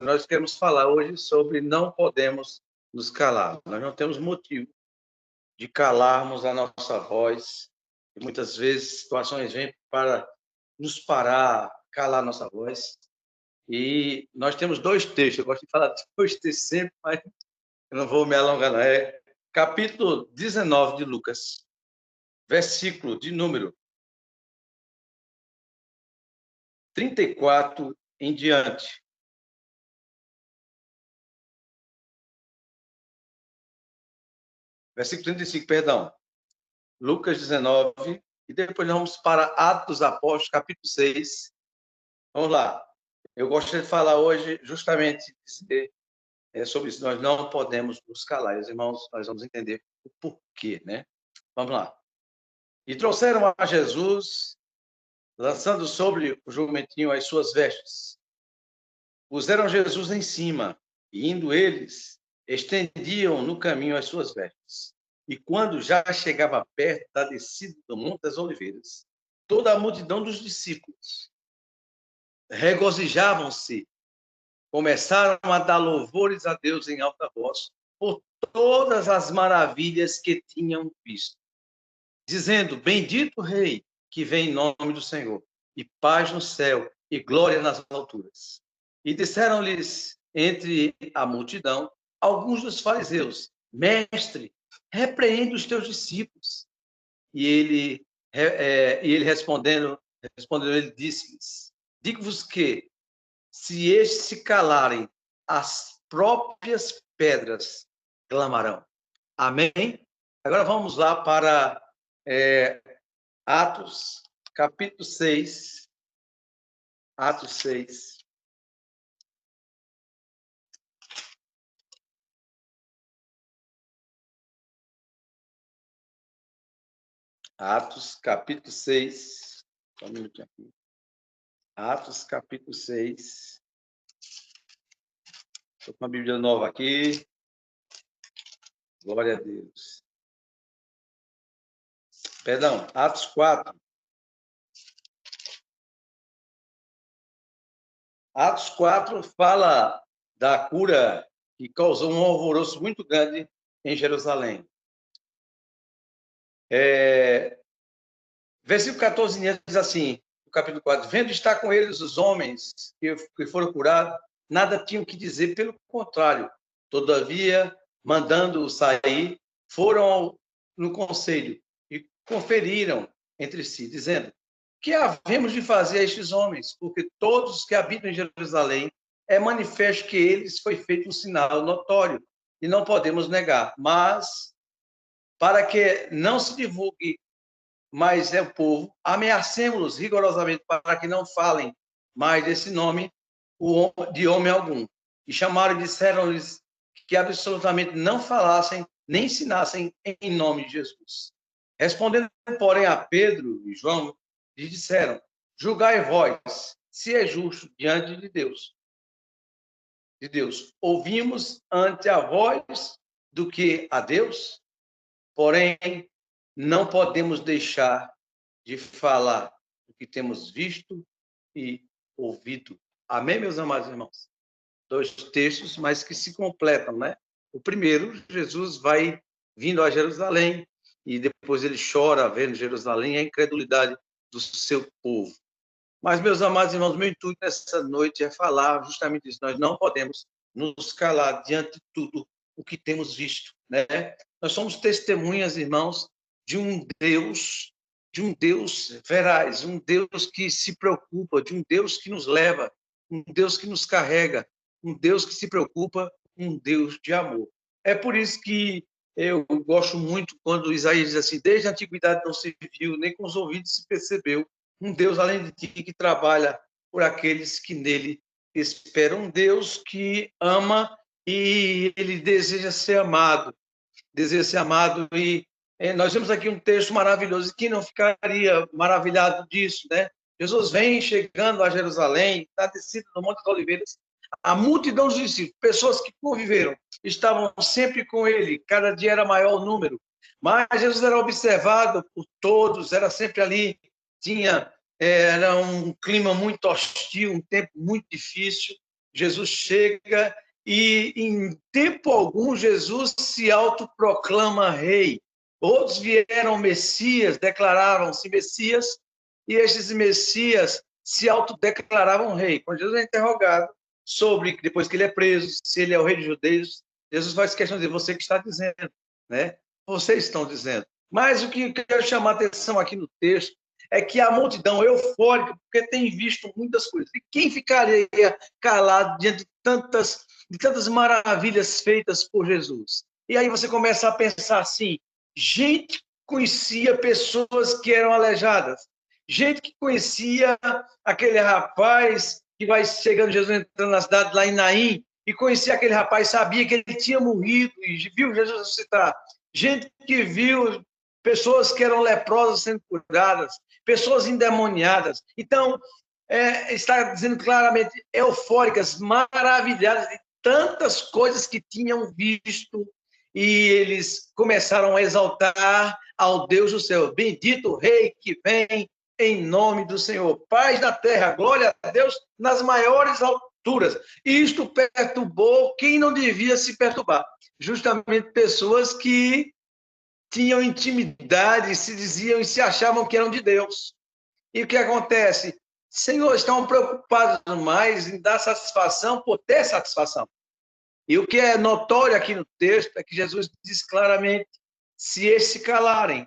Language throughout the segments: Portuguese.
nós queremos falar hoje sobre não podemos nos calar. Nós não temos motivo de calarmos a nossa voz. E muitas vezes situações vêm para nos parar, calar nossa voz. E nós temos dois textos. Eu gosto de falar de dois textos sempre, mas eu não vou me alongar, não. É capítulo 19 de Lucas, versículo de número 34 em diante. Versículo 35, perdão. Lucas 19, e depois nós vamos para Atos dos Apóstolos, capítulo 6. Vamos lá. Eu gostaria de falar hoje justamente dizer sobre isso. Nós não podemos nos calar. Os irmãos, nós vamos entender o porquê, né? Vamos lá. E trouxeram a Jesus, lançando sobre o jumentinho as suas vestes. Puseram Jesus em cima, e indo eles, estendiam no caminho as suas vestes. E quando já chegava perto da descida do Monte das Oliveiras, toda a multidão dos discípulos regozijavam-se, começaram a dar louvores a Deus em alta voz por todas as maravilhas que tinham visto, dizendo: Bendito o Rei que vem em nome do Senhor, e paz no céu e glória nas alturas. E disseram-lhes entre a multidão alguns dos fariseus: Mestre, repreende os teus discípulos. E ele respondendo, ele disse-lhes: Digo-vos que, se estes se calarem, as próprias pedras clamarão. Amém? Agora vamos lá para Atos, capítulo 6. Atos 6. Atos, capítulo 6. Só um minutinho aqui. Atos, capítulo 6. Estou com uma Bíblia nova aqui. Glória a Deus. Perdão, Atos 4. Atos 4 fala da cura que causou um alvoroço muito grande em Jerusalém. Versículo 14 diz assim, no capítulo 4, vendo estar com eles os homens que foram curados, nada tinham que dizer, pelo contrário. Todavia, mandando-os sair, foram no conselho e conferiram entre si, dizendo: que havemos de fazer a estes homens? Porque todos os que habitam em Jerusalém é manifesto que eles foi feito um sinal notório e não podemos negar. Mas, para que não se divulgue mais o povo, ameacemos-los rigorosamente para que não falem mais desse nome de homem algum. E chamaram e disseram-lhes que absolutamente não falassem nem ensinassem em nome de Jesus. Respondendo, porém, a Pedro e João, lhes disseram: julgai vós se é justo diante de Deus. Ouvimos ante a voz do que a Deus, porém não podemos deixar de falar o que temos visto e ouvido. Amém, meus amados irmãos? Dois textos, mas que se completam, né? O primeiro, Jesus vai vindo a Jerusalém e depois ele chora vendo Jerusalém, a incredulidade do seu povo. Mas, meus amados irmãos, meu intuito nessa noite é falar justamente isso. Nós não podemos nos calar diante de tudo o que temos visto, né? Nós somos testemunhas, irmãos, de um Deus veraz, um Deus que se preocupa, de um Deus que nos leva, um Deus que nos carrega, um Deus que se preocupa, um Deus de amor. É por isso que eu gosto muito quando Isaías diz assim: desde a antiguidade não se viu, nem com os ouvidos se percebeu um Deus além de ti que trabalha por aqueles que nele esperam. Um Deus que ama e ele deseja ser amado. E nós temos aqui um texto maravilhoso. Quem não ficaria maravilhado disso, né? Jesus vem chegando a Jerusalém, está descido no Monte das Oliveiras. A multidão dos discípulos, pessoas que conviveram, estavam sempre com ele. Cada dia era maior o número. Mas Jesus era observado por todos, era sempre ali. Era um clima muito hostil, um tempo muito difícil. Jesus chega e, em tempo algum, Jesus se autoproclama rei. Outros vieram Messias, declararam-se Messias, e estes Messias se autodeclaravam rei. Quando Jesus é interrogado sobre, depois que ele é preso, se ele é o rei dos judeus, Jesus faz questão de dizer, você que está dizendo, né? Vocês estão dizendo. Mas o que eu quero chamar a atenção aqui no texto é que a multidão eufórica, porque tem visto muitas coisas. E quem ficaria calado diante de tantas maravilhas feitas por Jesus? E aí você começa a pensar assim, gente conhecia pessoas que eram aleijadas, gente que conhecia aquele rapaz que vai chegando, Jesus entrando na cidade lá em Naim, e conhecia aquele rapaz, sabia que ele tinha morrido e viu Jesus ressuscitar. Gente que viu pessoas que eram leprosas sendo curadas, pessoas endemoniadas. Então, está dizendo claramente, eufóricas, maravilhadas de tantas coisas que tinham visto, e eles começaram a exaltar ao Deus do céu. Bendito o Rei que vem em nome do Senhor. Paz na terra, glória a Deus nas maiores alturas. Isto perturbou quem não devia se perturbar. Justamente pessoas que tinham intimidade, se diziam e se achavam que eram de Deus. E o que acontece? Senhor, estão preocupados mais em dar satisfação por ter satisfação. E o que é notório aqui no texto é que Jesus diz claramente, se eles se calarem,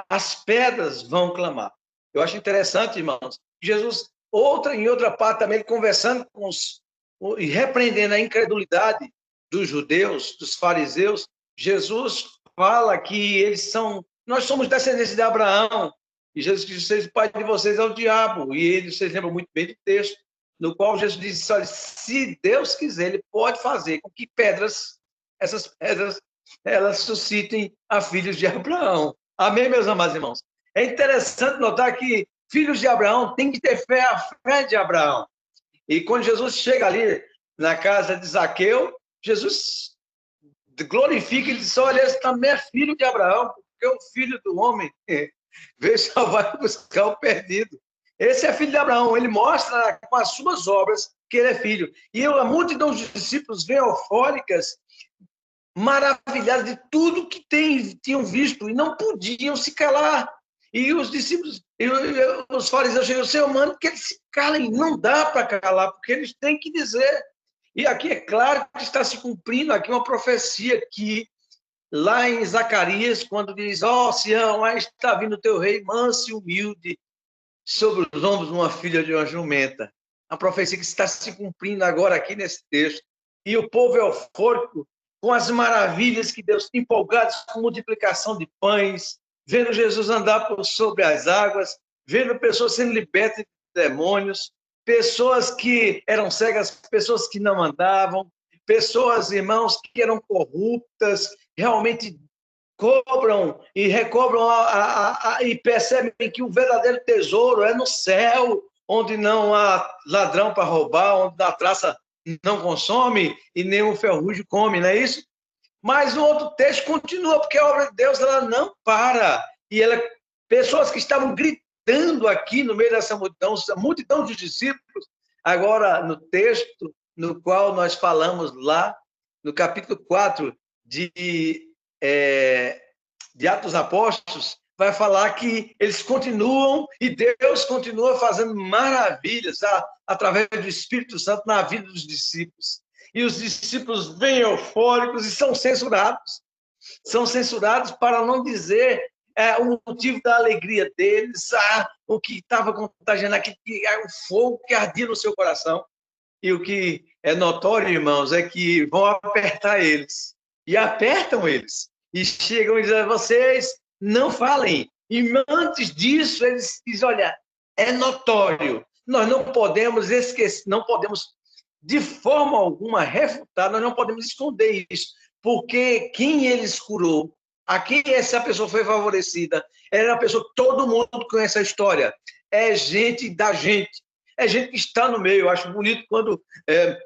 as pedras vão clamar. Eu acho interessante, irmãos, Jesus, em outra parte também, conversando com e repreendendo a incredulidade dos judeus, dos fariseus, Jesus fala que nós somos descendentes de Abraão, e Jesus diz, o pai de vocês é o diabo, e vocês lembram muito bem do texto, no qual Jesus disse, olha, se Deus quiser, ele pode fazer com que essas pedras, elas suscitem a filhos de Abraão. Amém, meus amados irmãos? É interessante notar que filhos de Abraão têm que ter fé, a fé de Abraão. E quando Jesus chega ali na casa de Zaqueu, Jesus glorifica e diz, olha, esse também é filho de Abraão, porque o filho do homem veio salvar e buscar o perdido. Esse é filho de Abraão, ele mostra com as suas obras que ele é filho. E a multidão dos discípulos vem eufóricas, maravilhadas de tudo que tinham visto e não podiam se calar. E os discípulos, os fariseus chegam, Senhor, mano, que eles se calem, não dá para calar, porque eles têm que dizer. E aqui é claro que está se cumprindo aqui uma profecia que lá em Zacarias, quando diz, Sião, aí está vindo o teu rei, manso e humilde, sobre os ombros de uma filha de uma jumenta. A profecia que está se cumprindo agora aqui nesse texto. E o povo eufórico, com as maravilhas que Deus, empolgados com multiplicação de pães, vendo Jesus andar sobre as águas, vendo pessoas sendo libertas de demônios, pessoas que eram cegas, pessoas que não andavam, pessoas, irmãos, que eram corruptas, realmente cobram e recobram e percebem que o verdadeiro tesouro é no céu, onde não há ladrão para roubar, onde a traça não consome e nem o ferrugem come, não é isso? Mas o outro texto continua, porque a obra de Deus ela não para. E pessoas que estavam gritando aqui no meio dessa multidão, a multidão de discípulos, agora no texto no qual nós falamos lá, no capítulo 4 de Atos dos Apóstolos, vai falar que eles continuam e Deus continua fazendo maravilhas através do Espírito Santo na vida dos discípulos. E os discípulos vêm eufóricos e são censurados. São censurados para não dizer o motivo da alegria deles, o que estava contagiando aqui, o fogo que ardia no seu coração. E o que é notório, irmãos, é que vão apertar eles. E apertam eles. E chegam e dizem, vocês não falem. E antes disso, eles dizem, olha, é notório. Nós não podemos esquecer, não podemos, de forma alguma, refutar, nós não podemos esconder isso. Porque quem eles curou, a quem essa pessoa foi favorecida, era uma pessoa que todo mundo conhece a história. É gente da gente. É gente que está no meio. Eu acho bonito quando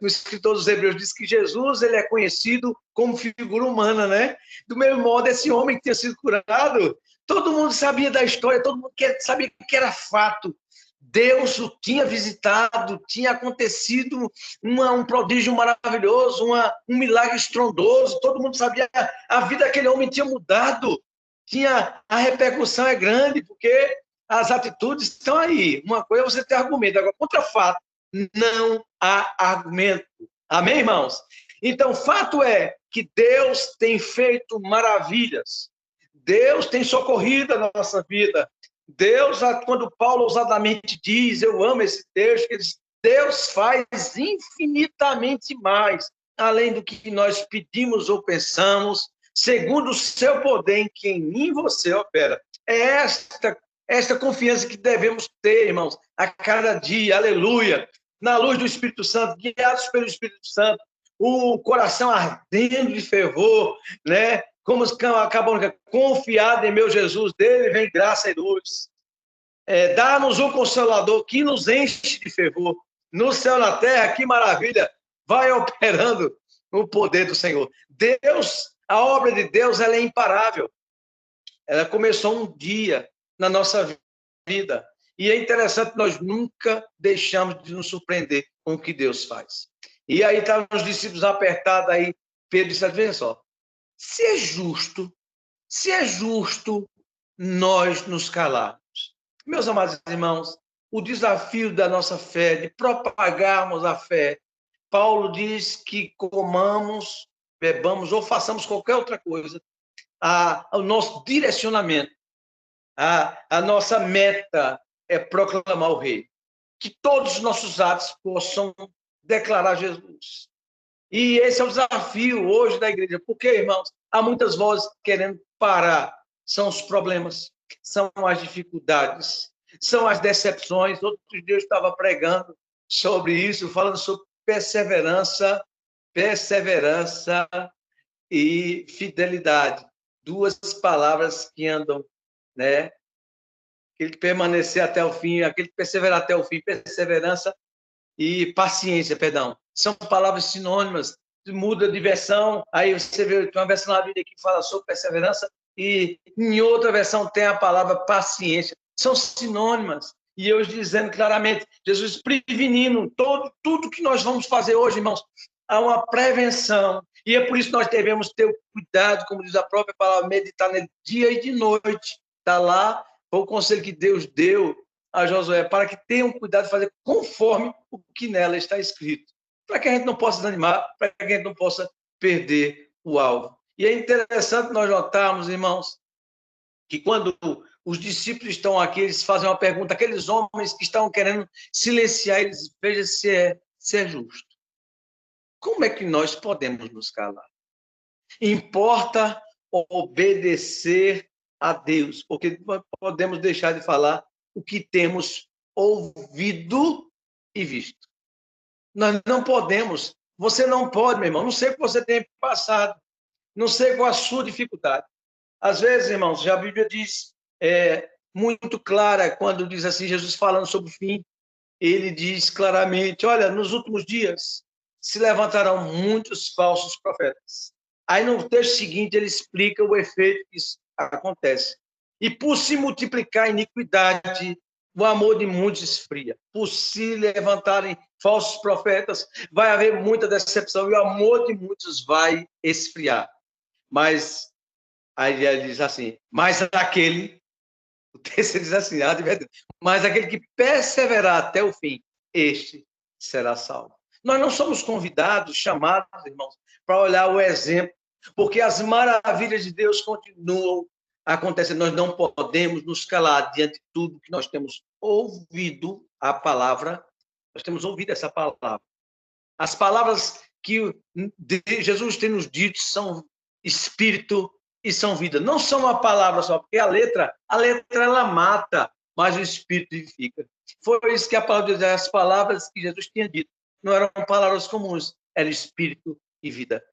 o escritor dos Hebreus diz que Jesus ele é conhecido como figura humana, né? Do mesmo modo, esse homem que tinha sido curado, todo mundo sabia da história, todo mundo sabia que era fato. Deus o tinha visitado, tinha acontecido um prodígio maravilhoso, um milagre estrondoso, todo mundo sabia, a vida daquele homem tinha mudado, a repercussão é grande, porque as atitudes estão aí. Uma coisa é você ter argumento, agora, contra fato, não há argumento. Amém, irmãos? Então, fato é que Deus tem feito maravilhas. Deus tem socorrido a nossa vida. Deus, quando Paulo ousadamente diz, eu amo esse texto, ele diz, Deus faz infinitamente mais, além do que nós pedimos ou pensamos, segundo o seu poder em que em mim você opera. É esta confiança que devemos ter, irmãos, a cada dia, aleluia, na luz do Espírito Santo, guiados pelo Espírito Santo, o coração ardendo de fervor, né? Como acabamos confiado em meu Jesus, dele vem graça e luz. Dá-nos um Consolador que nos enche de fervor. No céu, na terra, que maravilha! Vai operando o poder do Senhor. Deus, a obra de Deus, ela é imparável. Ela começou um dia na nossa vida. E é interessante, nós nunca deixamos de nos surpreender com o que Deus faz. E aí estavam os discípulos apertados aí. Pedro disse, veja só, se é justo nós nos calarmos. Meus amados irmãos, o desafio da nossa fé, de propagarmos a fé, Paulo diz que comamos, bebamos ou façamos qualquer outra coisa, o nosso direcionamento, a nossa meta é proclamar o Rei. Que todos os nossos atos possam declarar Jesus. E esse é o desafio hoje da igreja. Porque, irmãos, há muitas vozes querendo parar. São os problemas, são as dificuldades, são as decepções. Outro dia eu estava pregando sobre isso, falando sobre perseverança e fidelidade. Duas palavras que andam, né? Aquele que permanecer até o fim, aquele que perseverar até o fim, perseverança e paciência, perdão. São palavras sinônimas, muda de versão, aí você vê, tem uma versão na Bíblia que fala sobre perseverança, e em outra versão tem a palavra paciência. São sinônimas. E eu dizendo claramente, Jesus prevenindo tudo que nós vamos fazer hoje, irmãos, há uma prevenção. E é por isso que nós devemos ter cuidado, como diz a própria palavra, meditar nele dia e de noite. Está lá, foi o conselho que Deus deu a Josué, para que tenham cuidado de fazer conforme o que nela está escrito, para que a gente não possa desanimar, para que a gente não possa perder o alvo. E é interessante nós notarmos, irmãos, que quando os discípulos estão aqui, eles fazem uma pergunta, aqueles homens que estão querendo silenciar, eles vejam se é justo. Como é que nós podemos nos calar? Importa obedecer a Deus, porque não podemos deixar de falar o que temos ouvido e visto. Nós não podemos, você não pode, meu irmão, não sei o que você tem passado, não sei qual a sua dificuldade. Às vezes, irmãos, já a Bíblia diz, muito clara, quando diz assim, Jesus falando sobre o fim, ele diz claramente, olha, nos últimos dias se levantarão muitos falsos profetas. Aí no texto seguinte ele explica o efeito que isso acontece. E por se multiplicar a iniquidade, o amor de muitos esfria. Por se levantarem falsos profetas, vai haver muita decepção e o amor de muitos vai esfriar. Mas, aí ele diz assim, mas aquele, o texto diz assim, mas aquele que perseverar até o fim, este será salvo. Nós não somos convidados, chamados, irmãos, para olhar o exemplo, porque as maravilhas de Deus continuam acontecendo. Nós não podemos nos calar diante de tudo que nós temos ouvido a palavra, nós temos ouvido essa palavra. As palavras que Jesus tem nos dito são espírito e são vida. Não são uma palavra só, porque a letra ela mata, mas o espírito vivifica. Foi isso que a palavra diz, as palavras que Jesus tinha dito. Não eram palavras comuns, era espírito e vida.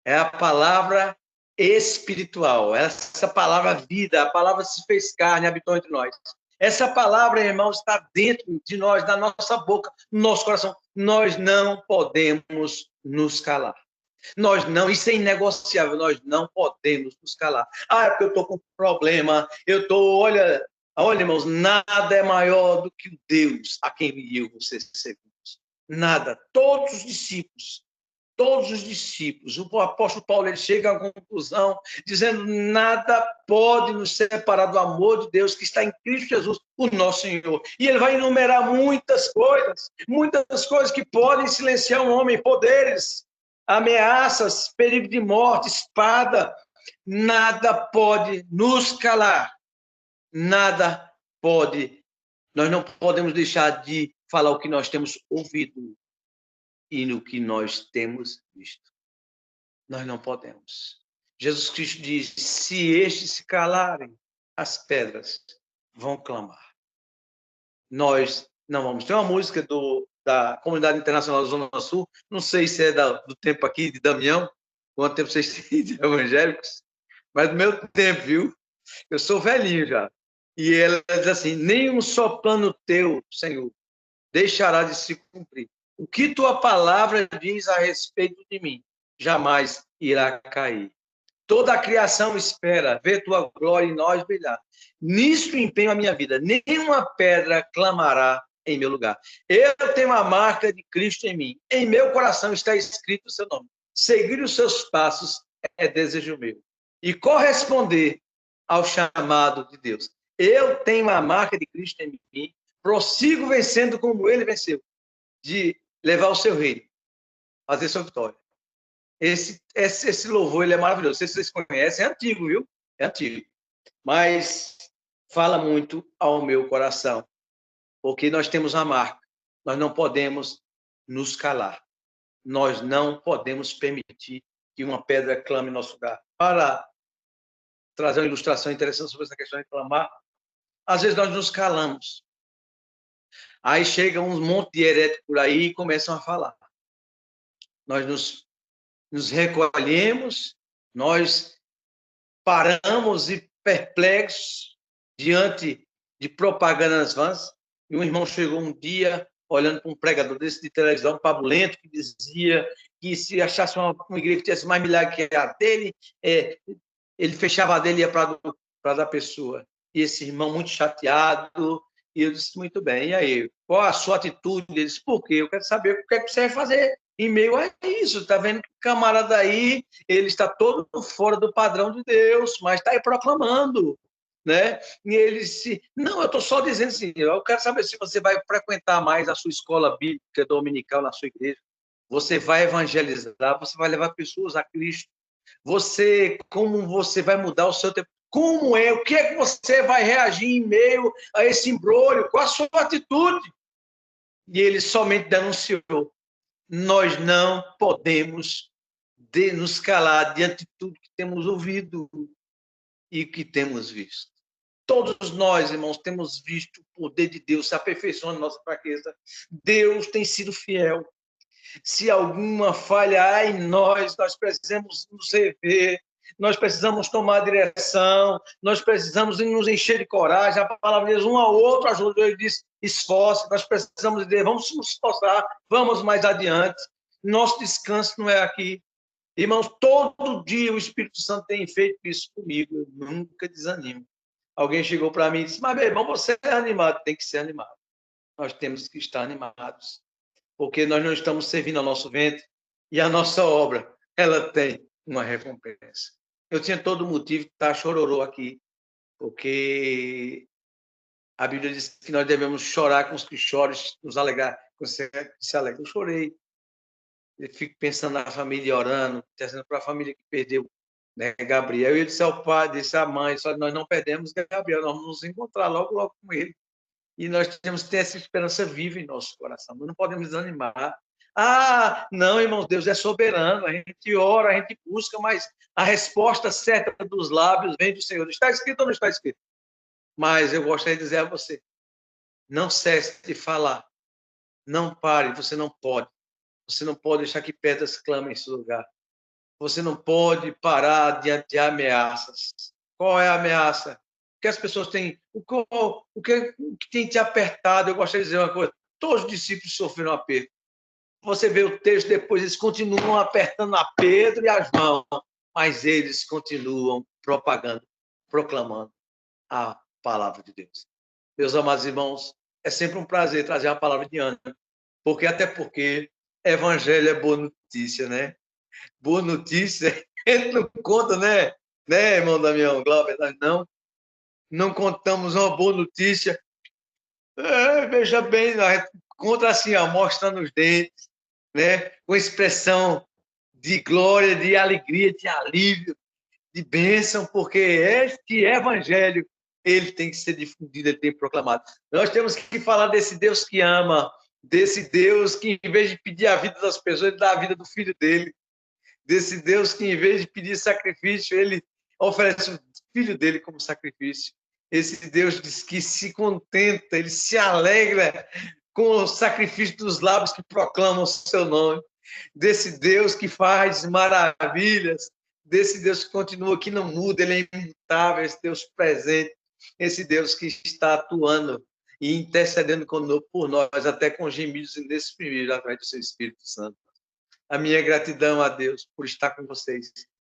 É a palavra espiritual, essa palavra vida, a palavra se fez carne, habitou entre nós. Essa palavra, irmão, está dentro de nós, na nossa boca, no nosso coração. Nós não podemos nos calar. Isso é inegociável, nós não podemos nos calar. É porque eu estou com problema, olha, Olha, irmãos, nada é maior do que o Deus a quem eu e você servimos. Nada. Todos os discípulos, o apóstolo Paulo, ele chega à conclusão dizendo: nada pode nos separar do amor de Deus que está em Cristo Jesus, o nosso Senhor. E ele vai enumerar muitas coisas que podem silenciar um homem: poderes, ameaças, perigo de morte, espada. Nada pode nos calar. Nada pode. Nós não podemos deixar de falar o que nós temos ouvido e no que nós temos visto. Nós não podemos. Jesus Cristo diz: se estes se calarem, as pedras vão clamar. Nós não vamos. Tem uma música da Comunidade Internacional da Zona Sul, não sei se é do tempo aqui de Damião, quanto tempo vocês têm de evangélicos, mas do meu tempo, viu? Eu sou velhinho já. E ela diz assim: nenhum só plano teu, Senhor, deixará de se cumprir. O que tua palavra diz a respeito de mim jamais irá cair. Toda a criação espera ver tua glória em nós brilhar. Nisto empenho a minha vida. Nenhuma pedra clamará em meu lugar. Eu tenho a marca de Cristo em mim. Em meu coração está escrito o seu nome. Seguir os seus passos é desejo meu. E corresponder ao chamado de Deus. Eu tenho a marca de Cristo em mim. Prossigo vencendo como ele venceu. De levar o seu reino. Fazer sua vitória. Esse louvor, ele é maravilhoso. Não sei se vocês conhecem, é antigo, viu? É antigo. Mas fala muito ao meu coração. Porque nós temos a marca. Nós não podemos nos calar. Nós não podemos permitir que uma pedra clame em nosso lugar. Para trazer uma ilustração interessante sobre essa questão de clamar, às vezes nós nos calamos. Aí chega um monte de heréticos por aí e começam a falar. Nós nos recolhemos, nós paramos e perplexos diante de propagandas vãs. E um irmão chegou um dia olhando para um pregador desse de televisão, pabulento, que dizia que se achasse uma igreja que tivesse mais milagre que a dele, ele fechava a dele e ia para a da pessoa. E esse irmão muito chateado, e eu disse: muito bem, e aí? Qual a sua atitude? Ele disse: por quê? Eu quero saber o que é que você vai fazer em meio a isso. Está vendo que o camarada aí, ele está todo fora do padrão de Deus, mas está aí proclamando, né? E ele disse: não, eu estou só dizendo assim, eu quero saber se você vai frequentar mais a sua escola bíblica dominical na sua igreja, você vai evangelizar, você vai levar pessoas a Cristo, como você vai mudar o seu tempo, o que é que você vai reagir em meio a esse imbróglio, qual a sua atitude? E ele somente denunciou: nós não podemos nos calar diante de tudo que temos ouvido e que temos visto. Todos nós, irmãos, temos visto o poder de Deus se aperfeiçoando em nossa fraqueza. Deus tem sido fiel. Se alguma falha há em nós precisamos nos rever, nós precisamos tomar direção, nós precisamos nos encher de coragem. A palavra de Deus, um ao outro ajuda. Ele diz: esforce. Nós precisamos dizer: vamos nos esforçar, vamos mais adiante. Nosso descanso não é aqui. Irmãos, todo dia o Espírito Santo tem feito isso comigo. Eu nunca desanimo. Alguém chegou para mim e disse: mas, meu irmão, você é animado. Tem que ser animado. Nós temos que estar animados, porque nós não estamos servindo ao nosso ventre e a nossa obra, ela tem uma recompensa. Eu tinha todo motivo de estar chororô aqui, porque a Bíblia diz que nós devemos chorar com os que choram, nos alegrar com os que se alegram. Eu chorei. Eu fico pensando na família orando, dizendo para a família que perdeu, né, Gabriel. E eu disse ao pai, disse à mãe: só nós não perdemos Gabriel, nós vamos nos encontrar logo, logo com ele. E nós temos que ter essa esperança viva em nosso coração. Nós não podemos desanimar. Ah, não, irmãos, Deus é soberano. A gente ora, a gente busca, mas a resposta certa dos lábios vem do Senhor. Está escrito ou não está escrito? Mas eu gostaria de dizer a você: não cesse de falar. Não pare, você não pode. Você não pode deixar que pedras clamem em seu lugar. Você não pode parar diante de ameaças. Qual é a ameaça? O que as pessoas têm? O que tem te apertado? Eu gostaria de dizer uma coisa: todos os discípulos sofreram aperto. Você vê o texto depois, eles continuam apertando a Pedro e as mãos, mas eles continuam propagando, proclamando a palavra de Deus. Meus amados irmãos, é sempre um prazer trazer a palavra de ânimo, porque evangelho é boa notícia, né? Boa notícia, a gente não conta, né? Né, irmão Damião, Glauber, nós não contamos uma boa notícia. Veja bem, a gente conta assim, ó, mostrando os dentes, né? Com expressão de glória, de alegria, de alívio, de bênção, porque este evangelho, ele tem que ser difundido, ele tem que ser proclamado. Nós temos que falar desse Deus que ama, desse Deus que, em vez de pedir a vida das pessoas, ele dá a vida do filho dele, desse Deus que, em vez de pedir sacrifício, ele oferece o filho dele como sacrifício. Esse Deus diz que se contenta, ele se alegra com o sacrifício dos lábios que proclamam o seu nome. Desse Deus que faz maravilhas, desse Deus que continua, que não muda, ele é imutável, esse Deus presente, esse Deus que está atuando e intercedendo por nós, até com gemidos inexprimíveis através do seu Espírito Santo. A minha gratidão a Deus por estar com vocês